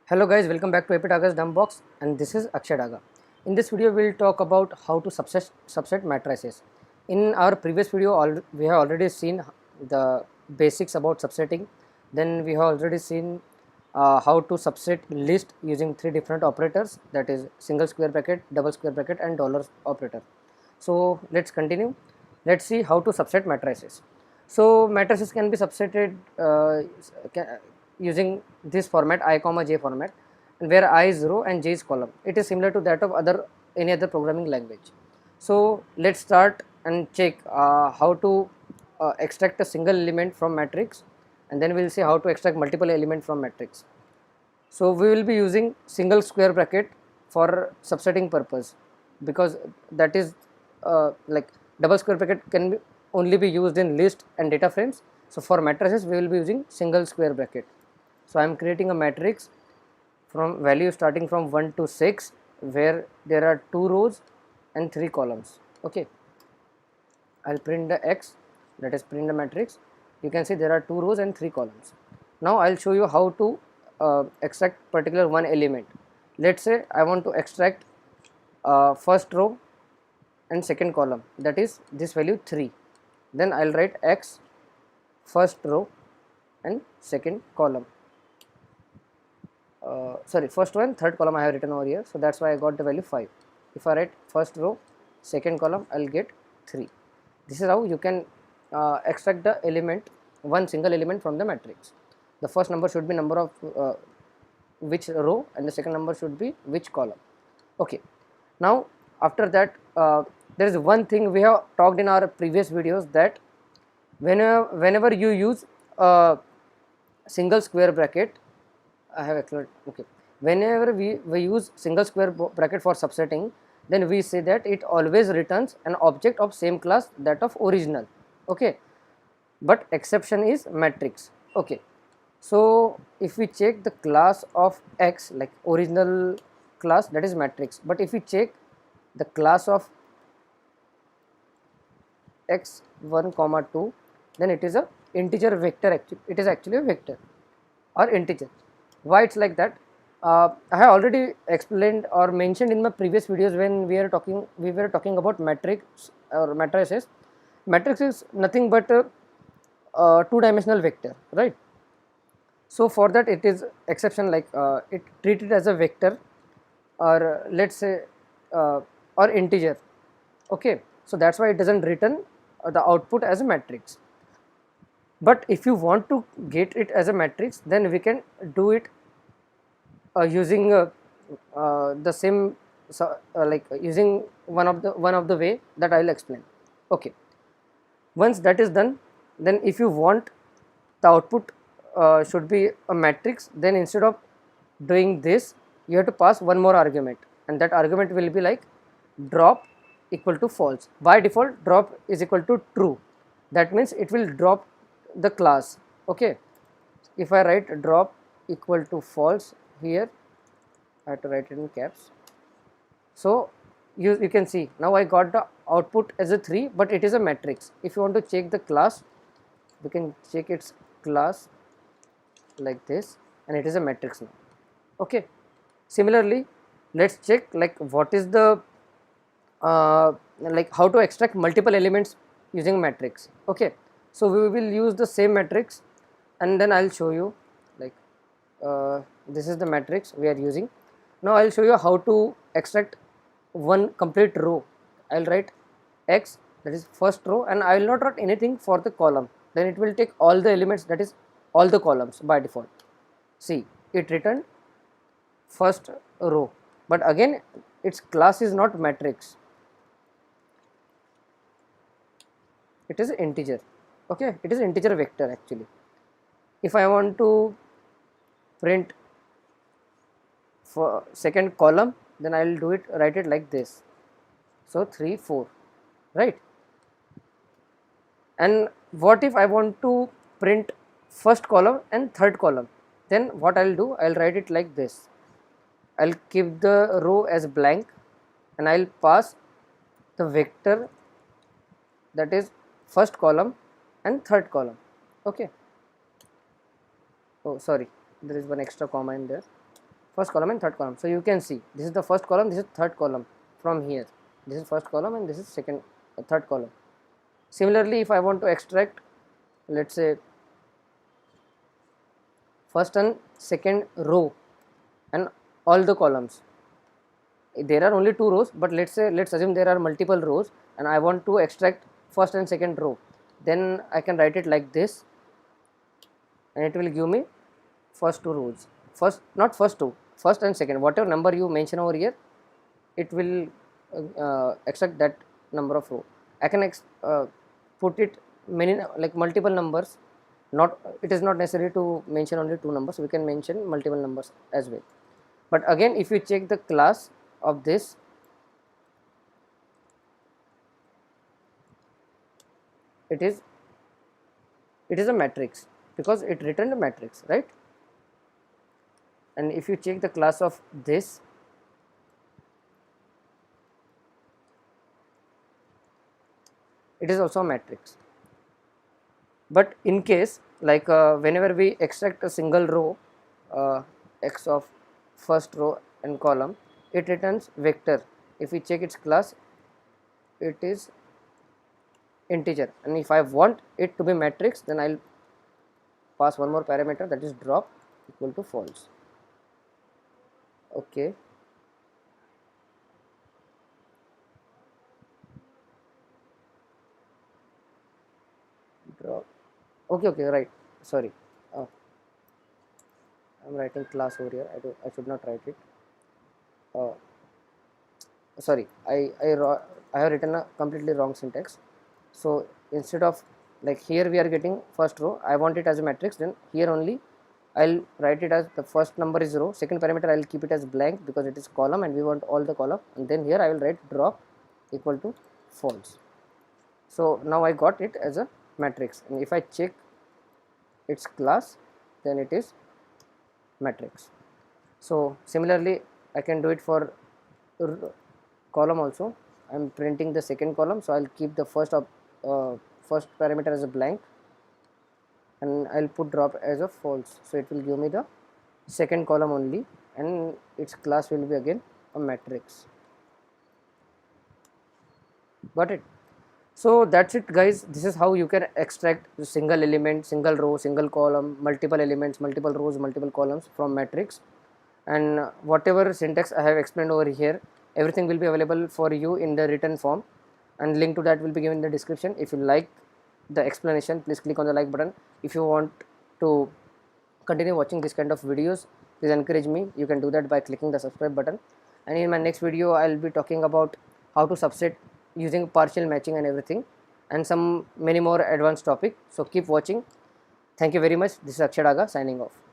Hello guys, welcome back to Epidaga's Dumb Box, and this is Akshay Daga. In this video, we'll talk about how to subset matrices. In our previous video, we have already seen the basics about subsetting. Then we have already seen how to subset list using three different operators, that is single square bracket, double square bracket, and dollar operator. So let's continue. Let's see how to subset matrices. So matrices can be subsetted using this format, I comma j format, where I is row and j is column. It is similar to that of any other programming language. So let's start and check how to extract a single element from matrix, and then we'll see how to extract multiple element from matrix. So we will be using single square bracket for subsetting purpose, because that is like double square bracket can only be used in list and data frames. So for matrices we will be using single square bracket. So I am creating a matrix from value starting from 1 to 6, where there are 2 rows and 3 columns. Okay, I'll print the X, that is print the matrix. You can see there are 2 rows and 3 columns. Now I'll show you how to extract particular one element. Let's say I want to extract first row and second column, that is this value 3. Then I'll write X first row and second column. Sorry, first row and third column I have written over here, so that's why I got the value 5. If I write first row, second column, I'll get 3. This is how you can extract the element, one single element from the matrix. The first number should be number of which row, and the second number should be which column. Okay, now after that there is one thing we have talked in our previous videos, that whenever you use a single square bracket, I have excluded. Okay, whenever we use single square bracket for subsetting, then we say that it always returns an object of same class that of original. Okay, but exception is matrix. Okay, so if we check the class of X, like original class, that is matrix, but if we check the class of x1 comma 2, then it is a integer vector. Actually it is actually a vector or integer. Why it's like that? I have already explained or mentioned in my previous videos when we were talking about matrix or matrices. Matrix is nothing but a two-dimensional vector, right? So for that it is exception, like it treated as a vector, or let's say or integer. Okay, so that's why it doesn't return the output as a matrix. But if you want to get it as a matrix, then we can do it using the same like using one of the way that I will explain. Okay, once that is done, then if you want the output should be a matrix, then instead of doing this, you have to pass one more argument, and that argument will be like drop equal to false. By default drop is equal to true, that means it will drop the class. Okay, if I write drop equal to false here, I have to write it in caps. So you can see now I got the output as a 3, but it is a matrix. If you want to check the class, we can check its class like this, and it is a matrix now. Okay, similarly let's check like what is the like how to extract multiple elements using matrix. Okay, so we will use the same matrix, and then I'll show you like this is the matrix we are using. Now I'll show you how to extract one complete row. I'll write X, that is first row, and I will not write anything for the column. Then it will take all the elements, that is all the columns by default. See, it returned first row, but again its class is not matrix, it is integer. Okay, it is integer vector actually. If I want to print for second column, then I will do it, write it like this. So 3 4, right? And what if I want to print first column and third column? Then what I'll do, I'll write it like this. I'll keep the row as blank, and I'll pass the vector, that is first column and third column. Okay, oh sorry, there is one extra comma in there. first column and third column. So you can see this is the first column, this is third column. From here this is first column and this is third column. Similarly, if I want to extract, let's say, first and second row and all the columns, there are only two rows, but let's assume there are multiple rows and I want to extract first and second row, then I can write it like this, and it will give me first two rows, not first two, first and second, whatever number you mention over here, it will extract that number of row. I can put it many, like multiple numbers, not, it is not necessary to mention only two numbers, we can mention multiple numbers as well. But again, if you check the class of this, it is a matrix because it returned a matrix, right? And if you check the class of this, it is also a matrix. But in case, like whenever we extract a single row, x of first row and column, it returns vector. If we check its class, it is integer, and if I want it to be matrix, then I'll pass one more parameter, that is drop equal to false. Okay, drop. Okay, right, sorry, I'm writing class over here. I should not write it. Sorry, I have written a completely wrong syntax. So instead of, like, here we are getting first row, I want it as a matrix, then here only I'll write it as the first number is row, second parameter I'll keep it as blank because it is column and we want all the column, and then here I will write drop equal to false. So now I got it as a matrix, and if I check its class, then it is matrix. So similarly, I can do it for column also. I'm printing the second column, so I'll keep the first parameter as a blank, and I'll put drop as a false, so it will give me the second column only, and its class will be again a matrix. Got it? So that's it, guys. This is how you can extract the single element, single row, single column, multiple elements, multiple rows, multiple columns from matrix. And whatever syntax I have explained over here, everything will be available for you in the written form, and link to that will be given in the description. If you like the explanation, please click on the like button. If you want to continue watching this kind of videos, please encourage me. You can do that by clicking the subscribe button. And in my next video, I'll be talking about how to subset using partial matching and everything, and some many more advanced topic. So keep watching. Thank you very much. This is Akshay Daga signing off.